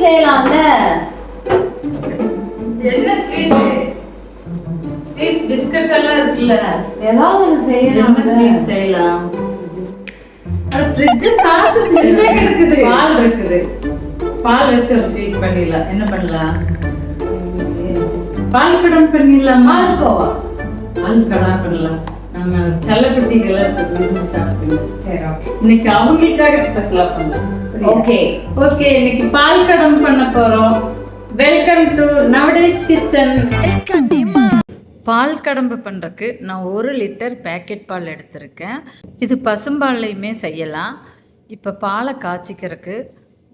Sweet செய்யலாம்ல. என்ன sweet? Sweet biscuit எல்லாம் இருக்குல்ல, ஏதாவது ஒன்று செய்யலாம். என்ன ஸ்வீட் செய்யலாம்? அட ஃப்ரிட்ஜ் சாப்பிட்டு ஸ்வீட்டே இருக்குது. பால் இருக்குது, பால் வச்சு ஒரு ஸ்வீட் பண்ணிடலாம். என்ன பண்ணலாம்? பால் கடம் பண்ணிடலாமா? பால்கோவா. பால் கடம் பண்ணலாம். நம்ம செல்லக்குட்டிகளை விரும்பி சாப்பிடுவோம். சரி, ஓகே. இன்னைக்கு அவங்களுக்காக ஸ்பெஷலா பண்ணலாம். ஓகே ஓகே, இன்னைக்கு பால் கடம் பண்ண போறோம். வெல்கம் டு நவடேஸ் கிச்சன். பால் கடம்பு பண்ணுறதுக்கு நான் 1 லிட்டர் பேக்கெட் பால் எடுத்திருக்கேன். இது பசும்பால்லையுமே செய்யலாம். இப்போ பாலை காய்ச்சிக்கிறதுக்கு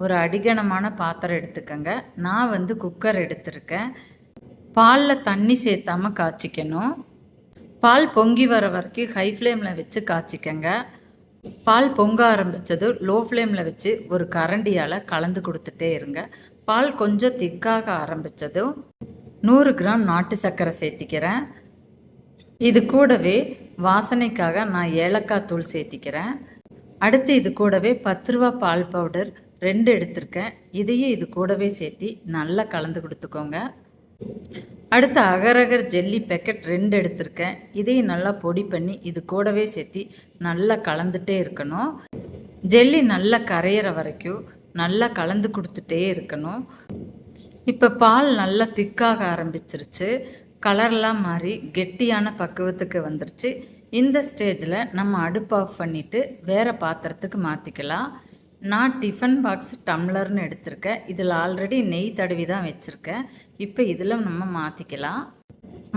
ஒரு அடிகனமான பாத்திரம் எடுத்துக்கோங்க. நான் குக்கர் எடுத்திருக்கேன். பாலில் தண்ணி சேர்த்தாம காய்ச்சிக்கணும். பால் பொங்கி வர வரைக்கும் ஹை ஃப்ளேமில் வச்சு காய்ச்சிக்கங்க. பால் பொங்க ஆரம்பித்தது லோ ஃப்ளேமில் வச்சு ஒரு கரண்டியால் கலந்து கொடுத்துட்டே இருங்க. பால் கொஞ்சம் திக்காக ஆரம்பித்ததும் 100 கிராம் நாட்டு சர்க்கரை சேர்த்திக்கிறேன். இது கூடவே வாசனைக்காக நான் ஏலக்காய் தூள் சேர்த்திக்கிறேன். அடுத்து இது கூடவே 10 ரூபா பால் பவுடர் 2 எடுத்திருக்கேன். இதையும் இது கூடவே சேர்த்தி நல்லா கலந்து கொடுத்துக்கோங்க. அடுத்து அகரகர் ஜெல்லி பேக்கெட் 2 எடுத்திருக்கேன். இதையும் நல்லா பொடி பண்ணி இது கூடவே சேர்த்தி நல்லா கலந்துட்டே இருக்கணும். ஜெல்லி நல்லா கரையிற வரைக்கும் நல்லா கலந்து கொடுத்துட்டே இருக்கணும். இப்போ பால் நல்லா திக்காக ஆரம்பிச்சிருச்சு. கலர்லாம் மாறி கெட்டியான பக்குவத்துக்கு வந்துருச்சு. இந்த ஸ்டேஜில் நம்ம அடுப்பு ஆஃப் பண்ணிவிட்டு வேறு பாத்திரத்துக்கு மாற்றிக்கலாம். நான் டிஃபன் பாக்ஸ் டம்ளர்னு எடுத்திருக்கேன். இதில் ஆல்ரெடி நெய் தடவி தான் வச்சுருக்கேன். இப்போ இதில் நம்ம மாற்றிக்கலாம்.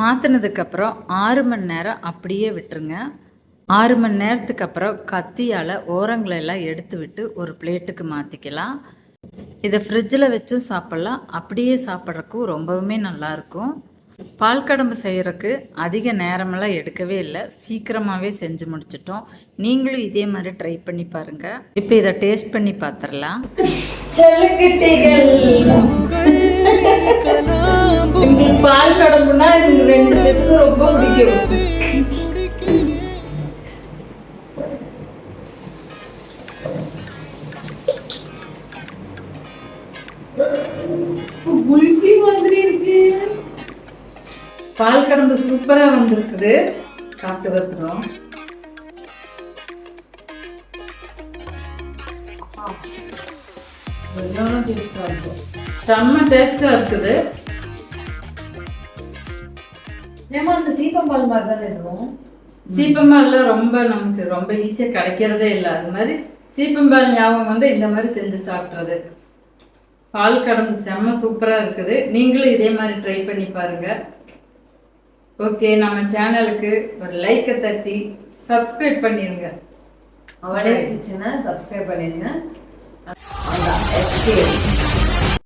மாற்றினதுக்கப்புறம் 6 மணி நேரம் அப்படியே விட்டுருங்க. 6 மணி நேரத்துக்கு அப்புறம் கத்தியால் ஓரங்களெல்லாம் எடுத்து விட்டு ஒரு பிளேட்டுக்கு மாற்றிக்கலாம். இதை ஃப்ரிட்ஜில் வச்சும் சாப்பிட்லாம், அப்படியே சாப்பிட்றதுக்கும் ரொம்பவுமே நல்லாயிருக்கும். பால் கடம்பு செய்கிறதுக்கு அதிக நேரமெல்லாம் எடுக்கவே இல்லை, சீக்கிரமாகவே செஞ்சு முடிச்சிட்டோம். நீங்களும் இதே மாதிரி ட்ரை பண்ணி பாருங்கள். இப்போ இதை டேஸ்ட் பண்ணி பார்த்துடலாம். பால் கடம்புனா இது 2 பேருக்கு ரொம்ப பிடிக்கும். குல்ஃபி மாதிரி இருக்கு. பால் கடம்பு சூப்பரா வந்திருக்குது. சாப்பிட்டு வந்துடும். செம்ம டேஸ்டா இருக்குது. ஏமா அந்த சீப்பம்பால் மாதிரி தான் இருக்கும். சீப்பம்பால்ல நமக்கு ரொம்ப ஈஸியா கிடைக்கிறதே இல்லை. அது மாதிரி சீப்பம்பால் ஞாபகம் இந்த மாதிரி செஞ்சு சாப்பிட்றது. பால் கடம்பு செம்ம சூப்பரா இருக்குது. நீங்களும் இதே மாதிரி ட்ரை பண்ணி பாருங்க. ஓகே, நம்ம சேனலுக்கு ஒரு லைக்கை தட்டி சப்ஸ்கிரைப் பண்ணிருங்க. நவடேஸ் கிச்சனை சப்ஸ்கிரைப் பண்ணிருங்க.